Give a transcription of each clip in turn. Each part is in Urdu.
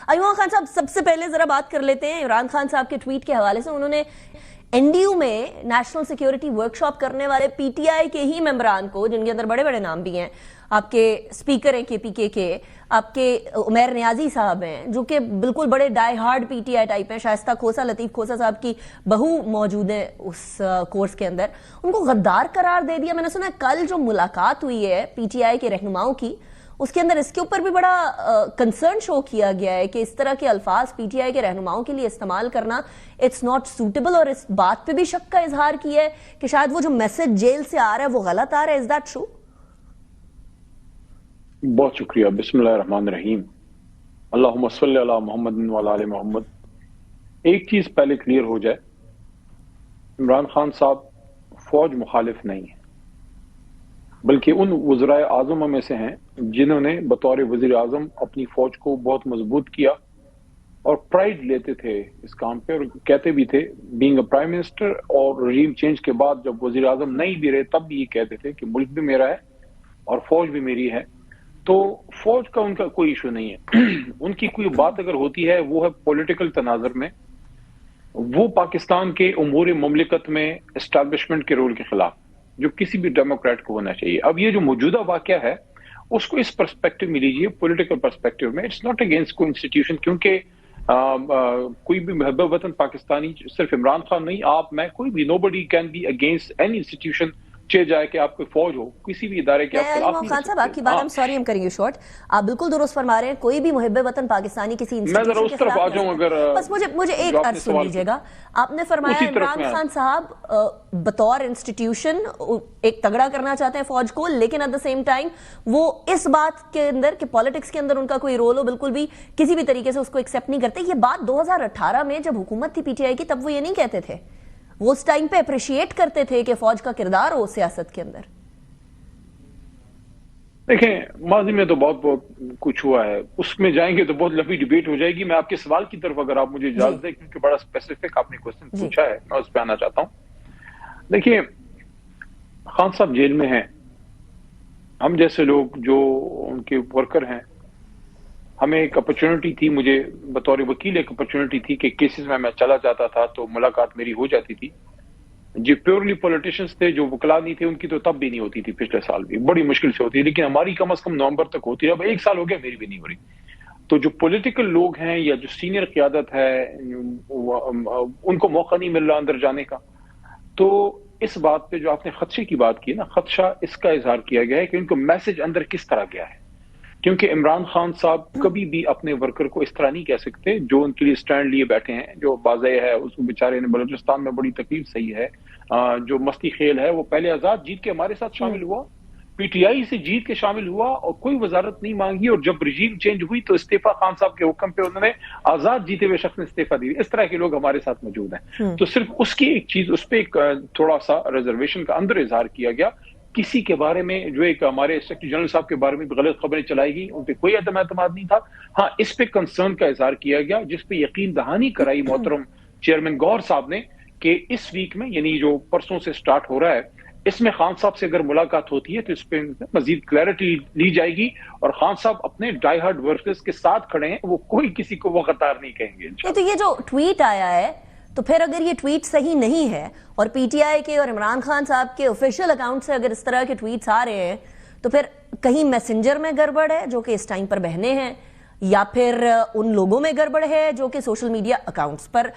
ایوب خان صاحب سب سے پہلے ذرا بات کر لیتے ہیں عمران خان صاحب کے ٹویٹ کے حوالے سے. انہوں نے این ڈی یو میں نیشنل سیکیورٹی ورکشاپ کرنے والے پی ٹی آئی کے ہی ممبران کو, جن کے اندر بڑے بڑے نام بھی ہیں, آپ کے اسپیکر ہیں کے پی کے, آپ کے عمیر نیازی صاحب ہیں جو کہ بالکل بڑے ڈائی ہارڈ پی ٹی آئی ٹائپ ہیں, شائستہ کھوسہ, لطیف کھوسہ صاحب کی بہو موجود ہے اس کورس کے اندر, ان کو غدار قرار دے دیا. میں نے سنا کل جو ملاقات ہوئی ہے پی ٹی آئی کے رہنماؤں کی, اس کے اندر اس کے اوپر بھی بڑا کنسرن شو کیا گیا ہے کہ اس طرح کے الفاظ پی ٹی آئی کے رہنماؤں کے لیے استعمال کرنا اٹس ناٹ سوٹیبل, اور اس بات پہ بھی شک کا اظہار کیا ہے کہ شاید وہ جو میسج جیل سے آ رہا ہے وہ غلط آ رہا ہے. Is that true? بہت شکریہ. بسم اللہ الرحمن الرحیم. اللہم صلی علی محمد وعلی آل محمد. ایک چیز پہلے کلیئر ہو جائے, عمران خان صاحب فوج مخالف نہیں ہے, بلکہ ان وزرائے اعظم میں سے ہیں جنہوں نے بطور وزیر اعظم اپنی فوج کو بہت مضبوط کیا اور پرائڈ لیتے تھے اس کام پہ, اور کہتے بھی تھے بینگ اے پرائم منسٹر, اور رجیم چینج کے بعد جب وزیر اعظم نہیں بھی رہے تب بھی یہ کہتے تھے کہ ملک بھی میرا ہے اور فوج بھی میری ہے. تو فوج کا ان کا کوئی ایشو نہیں ہے. ان کی کوئی بات اگر ہوتی ہے وہ ہے پولیٹیکل تناظر میں, وہ پاکستان کے امور مملکت میں اسٹیبلشمنٹ کے رول کے خلاف, جو کسی بھی ڈیموکریٹ کو ہونا چاہیے. اب یہ جو موجودہ واقعہ ہے اس کو اس پرسپیکٹو میں لیجیے, پولیٹیکل پرسپیکٹو میں. اٹس ناٹ اگینسٹ کوئی انسٹیٹیوشن, کیونکہ کوئی بھی محب وطن پاکستانی, صرف عمران خان نہیں, آپ میں, کوئی بھی, nobody can be against any institution, چاہے جائے کہ آپ کوئی فوج ہو, کسی بھی ادارے کے آپ خلاف نہیں. خان صاحب آپ کی بات, ہم سوری ہم کریں گے شارٹ, آپ بالکل درست فرما رہے ہیں, کوئی بھی محب وطن پاکستانی کسی انسٹیٹیوشن کے خلاف نہیں. میں ذرا اس طرف آ جاؤں, اگر بس مجھے ایک عرض سن لیجیے گا. آپ نے فرمایا عمران خان صاحب بطور انسٹیٹیوشن ایک تگڑا کرنا چاہتے ہیں فوج کو, لیکن ایٹ دا سیم ٹائم وہ اس بات کے اندر کہ پالیٹکس کے اندر ان کا کوئی رول ہو بالکل بھی کسی بھی طریقے سے اس کو ایکسیپٹ نہیں کرتے. یہ بات 2018 میں جب حکومت تھی پی ٹی آئی کی, تب وہ یہ نہیں کہتے تھے, وہ اس ٹائم پہ اپریشیٹ کرتے تھے کہ فوج کا کردار ہو سیاست کے اندر. دیکھیں ماضی میں تو بہت کچھ ہوا ہے, اس میں جائیں گے تو بہت لمبی ڈیبیٹ ہو جائے گی. میں آپ کے سوال کی طرف اگر آپ مجھے اجازت دیں, کیونکہ بڑا اسپیسیفک آپ نے کوسچن پوچھا ہے, میں اس پہ آنا چاہتا ہوں. دیکھیے خان صاحب جیل میں ہیں, ہم جیسے لوگ جو ان کے ورکر ہیں, ہمیں ایک اپرچونٹی تھی, مجھے بطور وکیل ایک اپرچونٹی تھی کہ کیسز میں چلا جاتا تھا تو ملاقات میری ہو جاتی تھی. جو پیورلی پولیٹیشنز تھے, جو وکلا نہیں تھے, ان کی تو تب بھی نہیں ہوتی تھی, پچھلے سال بھی بڑی مشکل سے ہوتی, لیکن ہماری کم از کم نومبر تک ہوتی ہے. اب ایک سال ہو گیا میری بھی نہیں ہو رہی. تو جو پولیٹیکل لوگ ہیں یا جو سینئر قیادت ہے, ان کو موقع نہیں مل رہا اندر جانے کا. تو اس بات پہ جو آپ نے خدشے کی بات کی نا, خدشہ اس کا اظہار کیا گیا ہے کہ ان کو میسج اندر کس طرح گیا ہے, کیونکہ عمران خان صاحب کبھی بھی اپنے ورکر کو اس طرح نہیں کہہ سکتے جو ان کے لیے سٹینڈ لیے بیٹھے ہیں. جو واضح ہے, اس کو بیچارے نے بلوچستان میں بڑی تکلیف سہی ہے. جو مستی خیل ہے وہ پہلے آزاد جیت کے ہمارے ساتھ شامل ہوا, پی ٹی آئی سے جیت کے شامل ہوا, اور کوئی وزارت نہیں مانگی, اور جب رجیم چینج ہوئی تو استعفیٰ خان صاحب کے حکم پہ انہوں نے آزاد جیتے ہوئے شخص نے استعفیٰ دی. اس طرح کے لوگ ہمارے ساتھ موجود ہیں. تو صرف اس کی ایک چیز, اس پہ ایک تھوڑا سا ریزرویشن کا اندر اظہار کیا گیا. کسی کے بارے میں جو ایک ہمارے سیکرٹری جنرل صاحب کے بارے میں غلط خبریں چلائی گئی, ان پہ کوئی عدم اعتماد نہیں تھا. ہاں اس پہ کنسرن کا اظہار کیا گیا, جس پہ یقین دہانی کرائی محترم چیئرمین گور صاحب نے کہ اس ویک میں, یعنی جو پرسوں سے سٹارٹ ہو رہا ہے, اس میں خان صاحب سے اگر ملاقات ہوتی ہے تو اس پہ مزید کلیئرٹی لی جائے گی, اور خان صاحب اپنے ڈائی ہارڈ ورکرز کے ساتھ کھڑے ہیں, وہ کوئی کسی کو وہ قطار نہیں کہیں گے. تو یہ جو ٹویٹ آیا ہے, تو پھر اگر یہ ٹویٹ صحیح نہیں ہے اور پی ٹی آئی کے اور عمران خان صاحب کے آفیشیل اکاؤنٹ سے اگر اس طرح کے ٹویٹس آ رہے ہیں, تو پھر کہیں میسنجر میں گڑبڑ ہے جو کہ اس ٹائم پر بہنے ہیں, یا پھر ان لوگوں میں گڑبڑ ہے جو کہ سوشل میڈیا اکاؤنٹس پر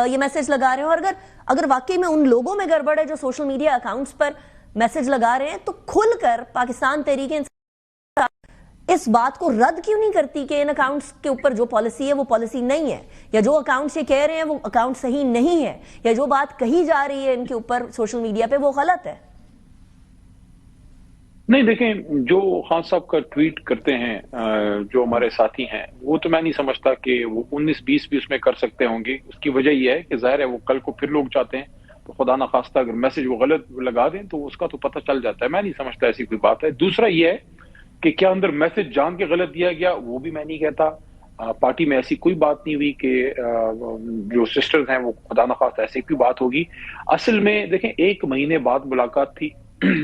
یہ میسج لگا رہے ہیں. اور اگر واقعی میں ان لوگوں میں گڑبڑ ہے جو سوشل میڈیا اکاؤنٹس پر میسج لگا رہے ہیں, تو کھل کر پاکستان تحریک انصاف اس بات کو رد کیوں نہیں کرتی کہ ان اکاؤنٹس کے اوپر جو پالیسی ہے وہ پالیسی نہیں ہے, یا جو اکاؤنٹس یہ کہہ رہے ہیں وہ اکاؤنٹ صحیح نہیں ہے, یا جو بات کہی جا رہی ہے ان کے اوپر سوشل میڈیا پہ وہ غلط ہے. نہیں دیکھیں, جو خان صاحب کا ٹویٹ کرتے ہیں جو ہمارے ساتھی ہیں, وہ تو میں نہیں سمجھتا کہ وہ 19-20 بھی اس میں کر سکتے ہوں گے. اس کی وجہ یہ ہے کہ ظاہر ہے وہ کل کو پھر لوگ چاہتے ہیں تو خدا نخواستہ اگر میسج وہ غلط لگا دیں تو اس کا تو پتہ چل جاتا ہے. میں نہیں سمجھتا ایسی کوئی بات ہے. دوسرا یہ ہے کہ کیا اندر میسج جان کے غلط دیا گیا, وہ بھی میں نہیں کہتا. پارٹی میں ایسی کوئی بات نہیں ہوئی کہ جو سسٹرز ہیں وہ خدا نخواستہ ایسی کوئی بات ہوگی. اصل میں دیکھیں 1 مہینے بعد ملاقات تھی,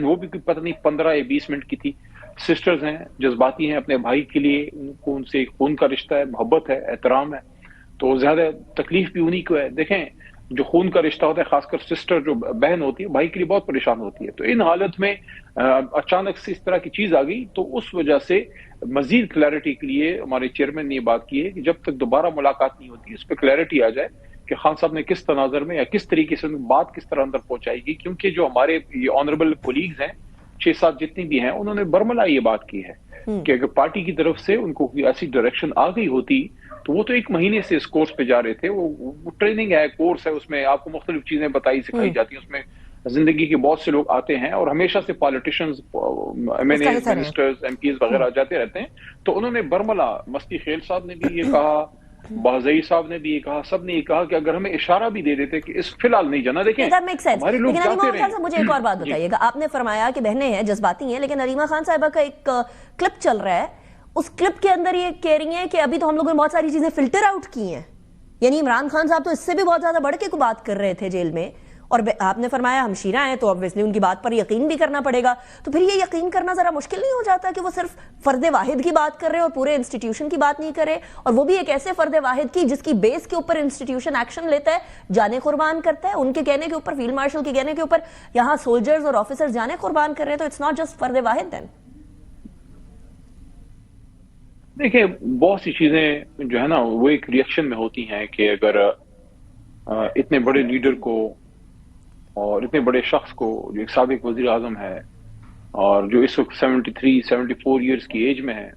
وہ بھی کوئی پتہ نہیں 15 یا 20 منٹ کی تھی. سسٹرز ہیں، جذباتی ہیں اپنے بھائی کے لیے، ان سے خون کا رشتہ ہے، محبت ہے، احترام ہے، تو زیادہ تکلیف بھی انہی کو ہے. دیکھیں جو خون کا رشتہ ہوتا ہے، خاص کر سسٹر جو بہن ہوتی ہے، بھائی کے لیے بہت پریشان ہوتی ہے. تو ان حالت میں اچانک سے اس طرح کی چیز آ گئی، تو اس وجہ سے مزید کلیئرٹی کے لیے ہمارے چیئرمین نے یہ بات کی ہے کہ جب تک دوبارہ ملاقات نہیں ہوتی اس پہ کلیئرٹی آ جائے کہ خان صاحب نے کس تناظر میں یا کس طریقے سے بات کس طرح اندر پہنچائی گی. کیونکہ جو ہمارے یہ آنریبل کولیگز ہیں 6-7 جتنی بھی ہیں، انہوں نے برملا یہ بات کی ہے کہ اگر پارٹی کی طرف سے ان کو کوئی ایسی ڈائریکشن آ گئی ہوتی تو وہ تو 1 مہینے سے اس کورس پہ جا رہے تھے. وہ ٹریننگ ہے، کورس ہے، اس میں آپ کو مختلف چیزیں بتائی سکھائی جاتی ہیں. اس میں زندگی کے بہت سے لوگ آتے ہیں اور ہمیشہ سے پالیٹیشینز، ایم این اے، منسٹرز، ایم پیز وغیرہ جاتے رہتے ہیں. تو انہوں نے برملا، مستی خیل صاحب نے بھی یہ کہا، بازئی صاحب نے بھی یہ کہا، سب نے یہ کہا کہ اگر ہمیں اشارہ بھی دے دیتے کہ اس فی الحال نہیں جانا. دیکھیں ہمارے لوگ جاتے رہے. مجھے ایک اور بات بتائیے گا، آپ نے فرمایا کہ بہنیں ہیں، جذباتی ہیں، لیکن علیمہ خان صاحبہ کا ایک کلپ چل رہا ہے، اس کلپ کے اندر یہ کہہ رہی ہیں کہ ابھی تو ہم لوگوں نے بہت ساری چیزیں فلٹر آؤٹ کی ہیں. یعنی عمران خان صاحب تو اس سے بھی بہت زیادہ بڑھ کے بات کر رہے تھے جیل میں، اور آپ نے فرمایا ہمشیرہ ہیں تو obviously ان کی بات پر یقین بھی کرنا پڑے گا. تو پھر یہ یقین کرنا ذرا مشکل نہیں ہو جاتا کہ وہ صرف فرد واحد کی بات کر رہے اور پورے انسٹیٹیوشن کی بات نہیں کرے، اور وہ بھی ایک ایسے فرد واحد کی جس کی بیس کے اوپر انسٹیٹیوشن ایکشن لیتا ہے، جانے قربان کرتا ہے، ان کے کہنے کے اوپر، فیلڈ مارشل کے کہنے کے اوپر یہاں سولجرز اور آفیسرز جانے قربان کر رہے ہیں. تو اٹس ناٹ جسٹ فرد واحد دین. دیکھیں بہت سی چیزیں جو ہے نا وہ ایک ریئیکشن میں ہوتی ہیں کہ اگر اتنے بڑے لیڈر کو اور اتنے بڑے شخص کو جو ایک سابق وزیر اعظم ہے اور جو اس وقت 74 ایئرز کی ایج میں ہے،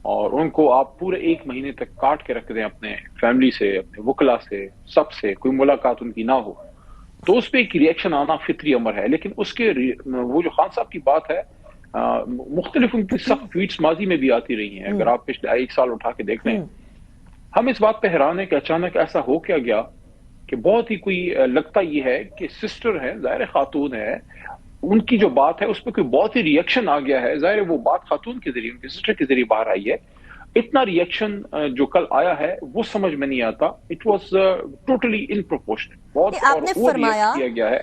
اور ان کو آپ پورے 1 مہینے تک کاٹ کے رکھ دیں اپنے فیملی سے، اپنے وکلا سے، سب سے، کوئی ملاقات ان کی نہ ہو، تو اس پہ ایک ریئیکشن آنا فطری امر ہے. لیکن اس کے وہ جو خان صاحب کی بات ہے، مختلف ان کی سخت ٹویٹس ماضی میں بھی آتی رہی ہیں. اگر آپ پچھلے 1 سال اٹھا کے دیکھ لیں، ہم اس بات پہ حیران ہیں کہ اچانک ایسا ہو کیا گیا کہ بہت ہی کوئی لگتا یہ ہے کہ سسٹر ہے، ظاہر خاتون ہے، ان کی جو بات ہے اس پہ کوئی بہت ہی ریئیکشن آ گیا ہے. ظاہر وہ بات خاتون کے ذریعے، ان کی سسٹر کے ذریعے باہر آئی ہے. اتنا ریئیکشن جو کل آیا ہے وہ سمجھ میں نہیں آتا. It was totally in proportional, بہت اور کیا گیا ہے.